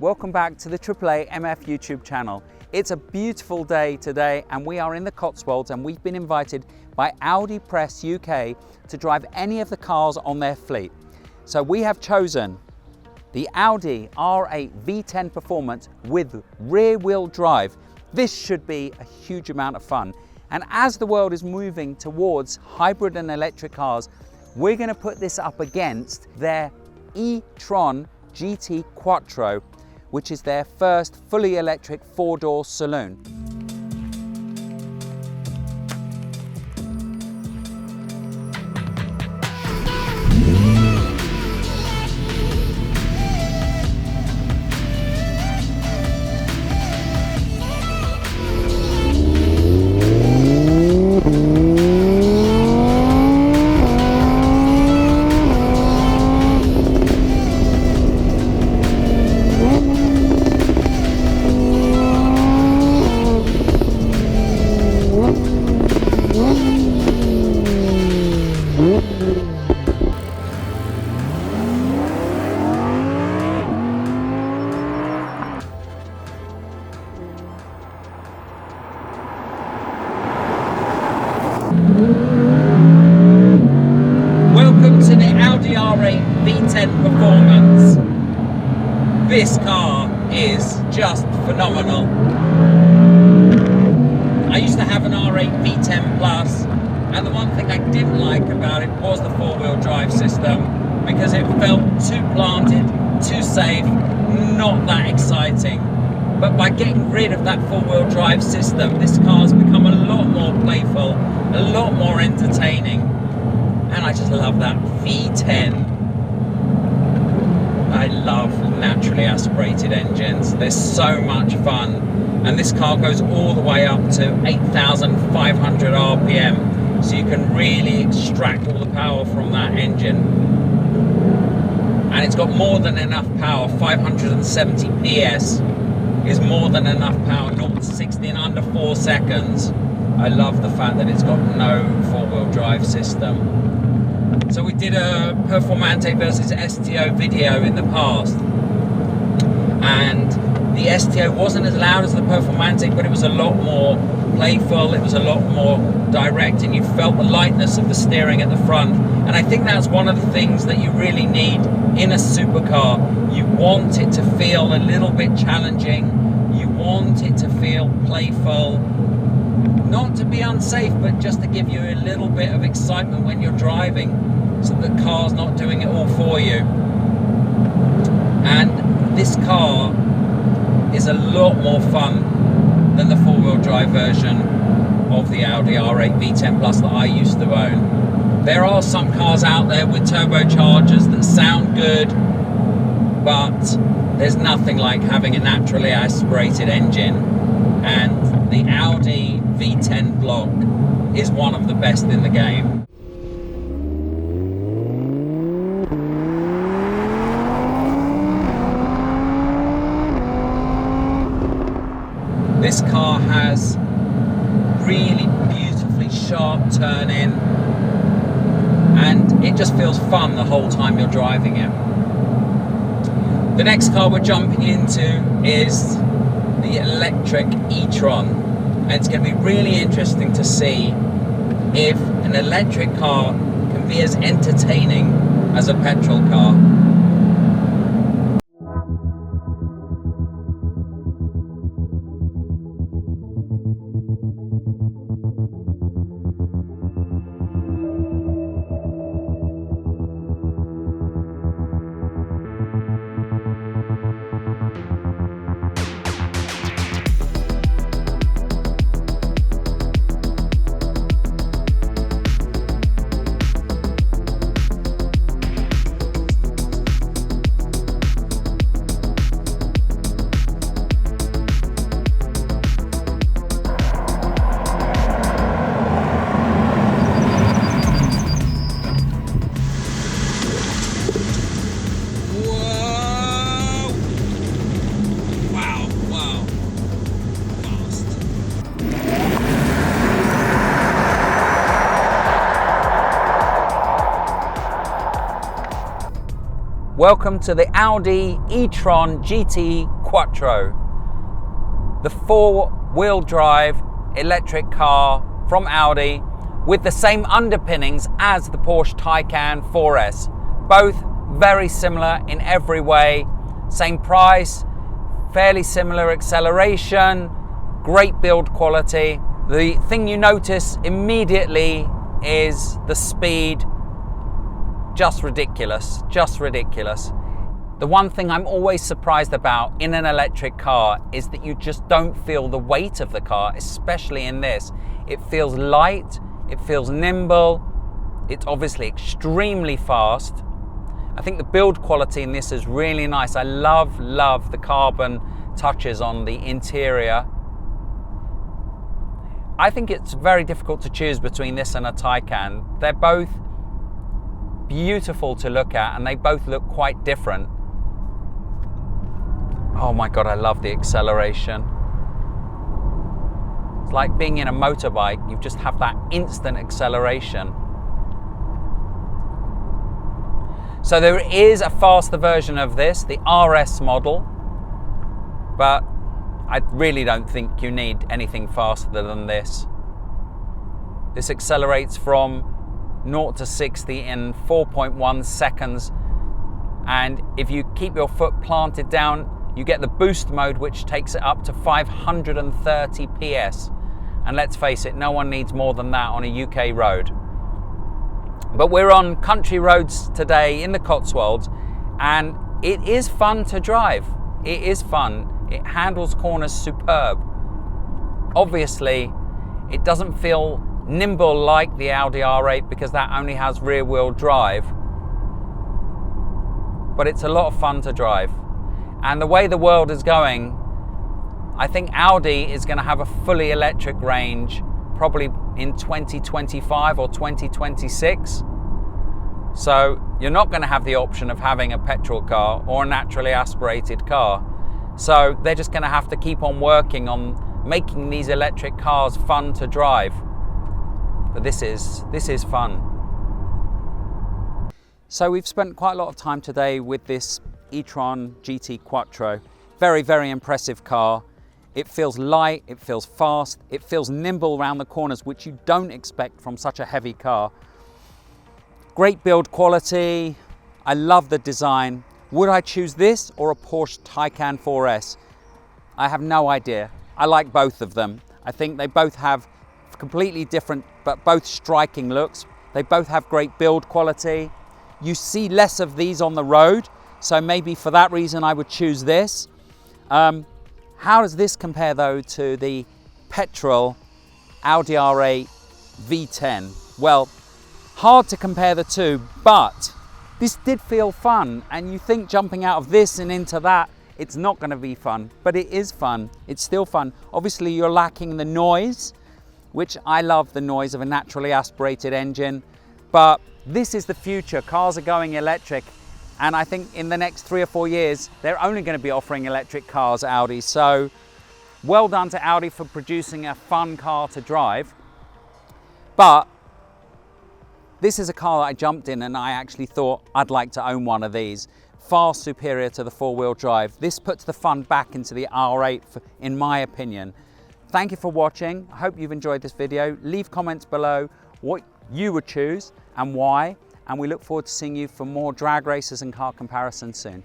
welcome back to the AAA MF YouTube channel. It's a beautiful day today and we are in the Cotswolds and we've been invited by Audi Press UK to drive any of the cars on their fleet. So we have chosen the Audi R8 V10 Performance with rear wheel drive. This should be a huge amount of fun. And as the world is moving towards hybrid and electric cars, we're going to put this up against their E-Tron GT Quattro, which is their first fully electric four-door saloon. Welcome to the Audi R8 V10 Performance. This car is just phenomenal. I used to have an R8 V10 Plus, and the one thing I didn't like about it was the four-wheel drive system, because it felt too planted, too safe, not that exciting. But by getting rid of that four-wheel drive system, this car's become a lot more playful, a lot more entertaining. And I just love that V10. I love naturally aspirated engines. They're so much fun. And this car goes all the way up to 8,500 RPM. So you can really extract all the power from that engine. And it's got more than enough power. 570 PS is more than enough power. 0 to 60 in under 4 seconds. I love the fact that it's got no four-wheel drive system. So we did a Performante versus STO video in the past, and the STO wasn't as loud as the Performante, but it was a lot more playful, it was a lot more direct, and you felt the lightness of the steering at the front. And I think that's one of the things that you really need in a supercar. You want it to feel a little bit challenging, you want it to feel playful, not to be unsafe, but just to give you a little bit of excitement when you're driving, so the car's not doing it all for you. And this car is a lot more fun than the four-wheel drive version of the Audi R8 V10 Plus that I used to own. There are some cars out there with turbochargers that sound good, but there's nothing like having a naturally aspirated engine, and the Audi V10 block is one of the best in the game. This car has really beautifully sharp turn-in, and it just feels fun the whole time you're driving it. The next car we're jumping into is the electric E-Tron, and it's going to be really interesting to see if an electric car can be as entertaining as a petrol car. Welcome to the Audi E-Tron GT Quattro, the four-wheel drive electric car from Audi with the same underpinnings as the Porsche Taycan 4S. Both very similar in every way, same price, fairly similar acceleration, great build quality. The thing you notice immediately is the speed. Just ridiculous, just ridiculous. The one thing I'm always surprised about in an electric car is that you just don't feel the weight of the car, especially in this. It feels light, it feels nimble, it's obviously extremely fast. I think the build quality in this is really nice. I love the carbon touches on the interior. I think it's very difficult to choose between this and a Taycan. They're both beautiful to look at and they both look quite different. Oh my God, I love the acceleration. It's like being in a motorbike, you just have that instant acceleration. So there is a faster version of this, the RS model, but I really don't think you need anything faster than this. This accelerates from 0 to 60 in 4.1 seconds, and if you keep your foot planted down, you get the boost mode, which takes it up to 530 PS. And let's face it, no one needs more than that on a UK road. But we're on country roads today in the Cotswolds, and it is fun to drive. It is fun. It handles corners superb. Obviously, it doesn't feel nimble like the Audi R8 because that only has rear wheel drive, but it's a lot of fun to drive. And the way the world is going, I think Audi is going to have a fully electric range probably in 2025 or 2026. So you're not going to have the option of having a petrol car or a naturally aspirated car. So they're just going to have to keep on working on making these electric cars fun to drive. But this is fun. So we've spent quite a lot of time today with this E-Tron GT Quattro. Very impressive car. It feels light, it feels fast, it feels nimble around the corners, which you don't expect from such a heavy car. Great build quality. I love the design. Would I choose this or a Porsche Taycan 4S? I have no idea. I like both of them. I think they both have completely different but both striking looks. They both have great build quality. You see less of these on the road, so maybe for that reason I would choose this. How does this compare though to the petrol Audi R8 V10? Well, hard to compare the two, but this did feel fun, and you think jumping out of this and into that, it's not going to be fun, but it is fun. It's still fun. Obviously you're lacking the noise, which I love the noise of a naturally aspirated engine, but this is the future. Cars are going electric, and I think in the next 3 or 4 years, they're only going to be offering electric cars, Audi. So well done to Audi for producing a fun car to drive. But this is a car that I jumped in and I actually thought I'd like to own one of these. Far superior to the four-wheel drive. This puts the fun back into the R8, in my opinion. Thank you for watching. I hope you've enjoyed this video. Leave comments below what you would choose and why. And we look forward to seeing you for more drag races and car comparisons soon.